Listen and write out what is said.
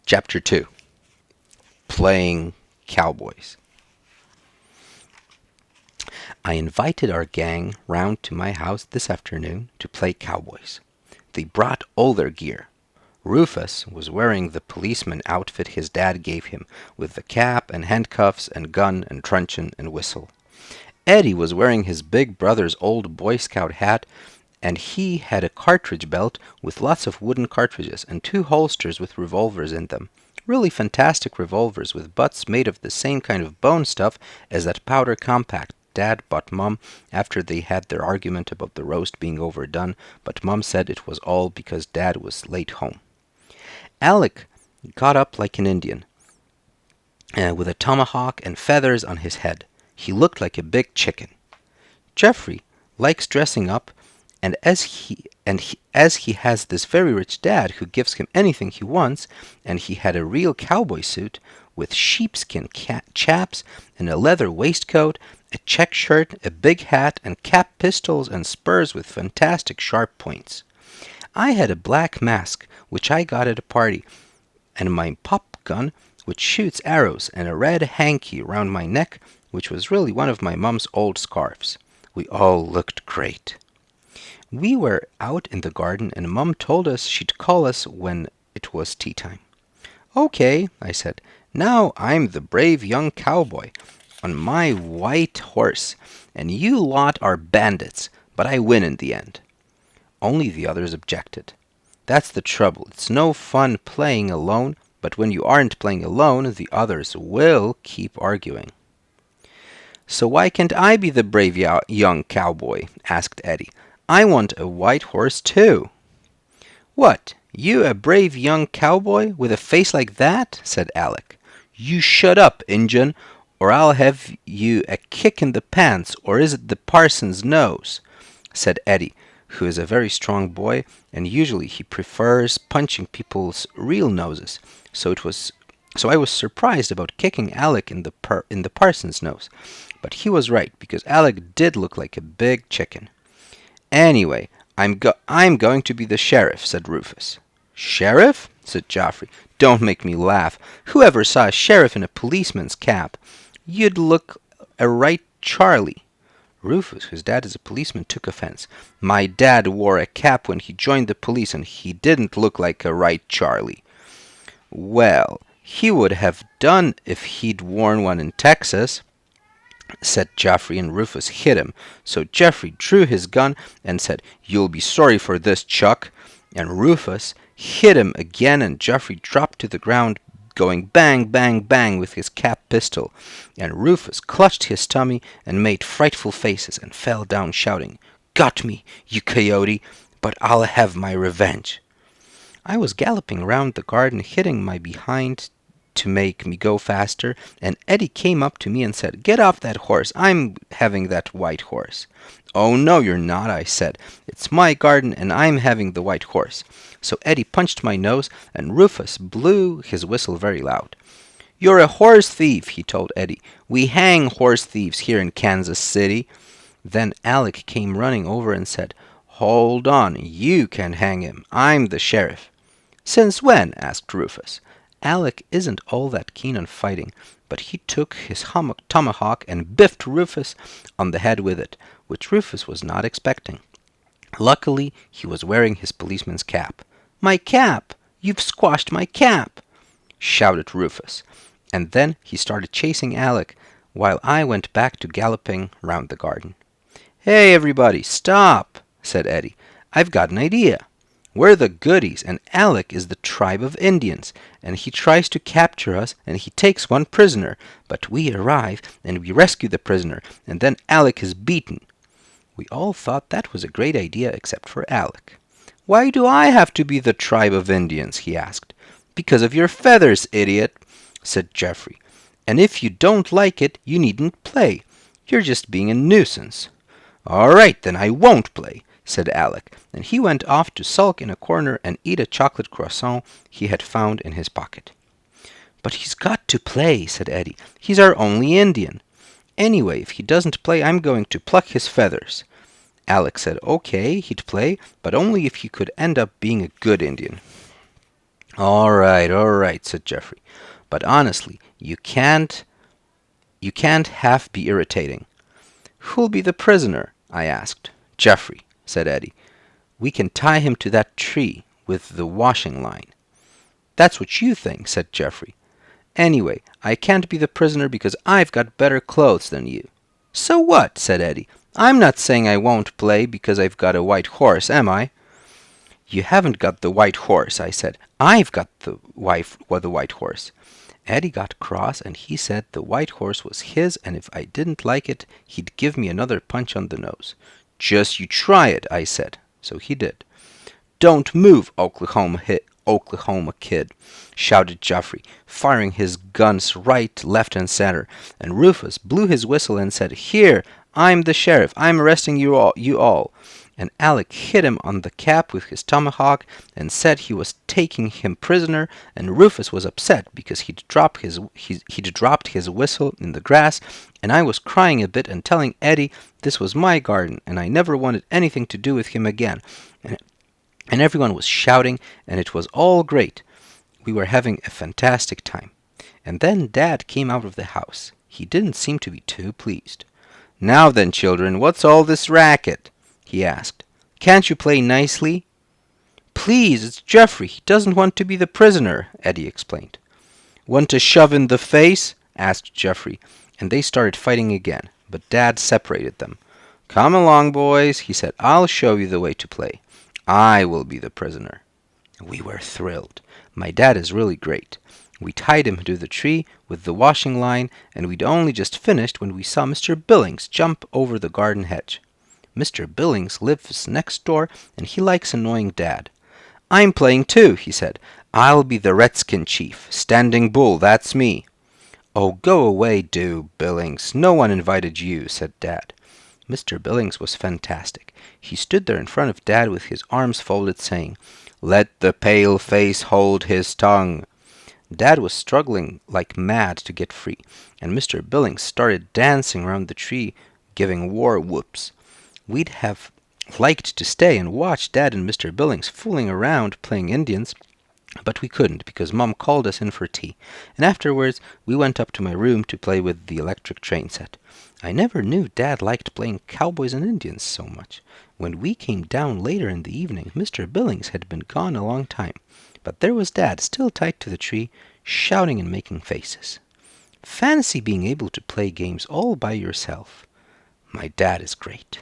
Chapter 2. Playing Cowboys. I invited our gang round to my house this afternoon to play cowboys. They brought all their gear. Rufus was wearing the policeman outfit his dad gave him, with the cap and handcuffs and gun and truncheon and whistle. Eddie was wearing his big brother's old Boy Scout hat, and he had a cartridge belt with lots of wooden cartridges and 2 holsters with revolvers in them. Really fantastic revolvers with butts made of the same kind of bone stuff as that powder compact Dad bought Mom after they had their argument about the roast being overdone, but Mom said it was all because Dad was late home. Alec got up like an Indian, with a tomahawk and feathers on his head. He looked like a big chicken. Jeffrey likes dressing up, and as he has this very rich dad who gives him anything he wants, and he had a real cowboy suit with sheepskin chaps and a leather waistcoat, a check shirt, a big hat, and cap pistols and spurs with fantastic sharp points. I had a black mask, which I got at a party, and my pop gun, which shoots arrows, and a red hanky round my neck, which was really one of my mom's old scarves. We all looked great. We were out in the garden, and Mom told us she'd call us when it was tea time. "Okay," I said. "Now I'm the brave young cowboy on my white horse, and you lot are bandits, but I win in the end." Only the others objected. That's the trouble. It's no fun playing alone, but when you aren't playing alone, the others will keep arguing. "So why can't I be the brave young cowboy?" asked Eddie. "I want a white horse too." "What, you a brave young cowboy with a face like that?" said Alec. "You shut up, Injun, or I'll have you a kick in the pants, or is it the parson's nose?" said Eddie, who is a very strong boy, and usually he prefers punching people's real noses. So I was surprised about kicking Alec in the parson's nose, but he was right, because Alec did look like a big chicken. "Anyway, I'm going to be the sheriff," said Rufus. "Sheriff?" said Joffrey. "Don't make me laugh. Whoever saw a sheriff in a policeman's cap? You'd look a right Charlie." Rufus, whose dad is a policeman, took offense. "My dad wore a cap when he joined the police, and he didn't look like a right Charlie." "Well, he would have done if he'd worn one in Texas," said Joffrey, and Rufus hit him. So Joffrey drew his gun and said, "You'll be sorry for this, Chuck." And Rufus hit him again, and Joffrey dropped to the ground, going bang, bang, bang with his cap pistol. And Rufus clutched his tummy and made frightful faces and fell down shouting, "Got me, you coyote, but I'll have my revenge." I was galloping round the garden, hitting my behind to make me go faster, and Eddie came up to me and said, "Get off that horse. I'm having that white horse." "Oh, no, you're not," I said. "It's my garden, and I'm having the white horse." So Eddie punched my nose, and Rufus blew his whistle very loud. "You're a horse thief," he told Eddie. "We hang horse thieves here in Kansas City." Then Alec came running over and said, "Hold on, you can hang him. I'm the sheriff." "Since when?" asked Rufus. Alec isn't all that keen on fighting, but he took his tomahawk and biffed Rufus on the head with it, which Rufus was not expecting. Luckily, he was wearing his policeman's cap. "My cap! You've squashed my cap!" shouted Rufus. And then he started chasing Alec, while I went back to galloping round the garden. "Hey, everybody, stop!" said Eddie. "I've got an idea. We're the goodies, and Alec is the tribe of Indians, and he tries to capture us, and he takes one prisoner. But we arrive, and we rescue the prisoner, and then Alec is beaten." We all thought that was a great idea except for Alec. "Why do I have to be the tribe of Indians?" he asked. "Because of your feathers, idiot," said Joffrey. "And if you don't like it, you needn't play. You're just being a nuisance." "All right, then I won't play," said Alec, and he went off to sulk in a corner and eat a chocolate croissant he had found in his pocket. "But he's got to play," said Eddie. "He's our only Indian. Anyway, if he doesn't play, I'm going to pluck his feathers." Alec said okay, he'd play, but only if he could end up being a good Indian. All right, said Geoffrey. But honestly, you can't half be irritating. Who'll be the prisoner? I asked. Geoffrey, said Eddie. We can tie him to that tree with the washing line. That's what you think, said Geoffrey. Anyway, I can't be the prisoner because I've got better clothes than you. So what? Said Eddie. I'm not saying I won't play because I've got a white horse, am I? You haven't got the white horse, I said. I've got the white horse. Eddie got cross, and he said the white horse was his, and if I didn't like it, he'd give me another punch on the nose. Just you try it, I said. So he did. Don't move, Oklahoma kid, shouted Geoffrey, firing his guns right, left, and center. And Rufus blew his whistle and said, Here, I'm the sheriff. I'm arresting you all. And Alec hit him on the cap with his tomahawk and said he was taking him prisoner, and Rufus was upset because he'd dropped his whistle in the grass, and I was crying a bit and telling Eddie this was my garden and I never wanted anything to do with him again. And everyone was shouting, and it was all great. We were having a fantastic time. And then Dad came out of the house. He didn't seem to be too pleased. Now then, children, what's all this racket? He asked. Can't you play nicely? Please, it's Geoffrey. He doesn't want to be the prisoner, Eddie explained. Want a shove in the face? Asked Geoffrey, and they started fighting again, but Dad separated them. Come along, boys, he said. I'll show you the way to play. I will be the prisoner. We were thrilled. My dad is really great. We tied him to the tree with the washing line, and we'd only just finished when we saw Mr. Billings jump over the garden hedge. Mr. Billings lives next door, and he likes annoying Dad. I'm playing too, he said. I'll be the Redskin chief. Standing Bull, that's me. Oh, go away, do, Billings. No one invited you, said Dad. Mr. Billings was fantastic. He stood there in front of Dad with his arms folded, saying, Let the pale-face hold his tongue. Dad was struggling like mad to get free, and Mr. Billings started dancing around the tree, giving war whoops. We'd have liked to stay and watch Dad and Mr. Billings fooling around playing Indians, but we couldn't because Mom called us in for tea, and afterwards we went up to my room to play with the electric train set. I never knew Dad liked playing Cowboys and Indians so much. When we came down later in the evening, Mr. Billings had been gone a long time, but there was Dad still tied to the tree, shouting and making faces. Fancy being able to play games all by yourself. My dad is great.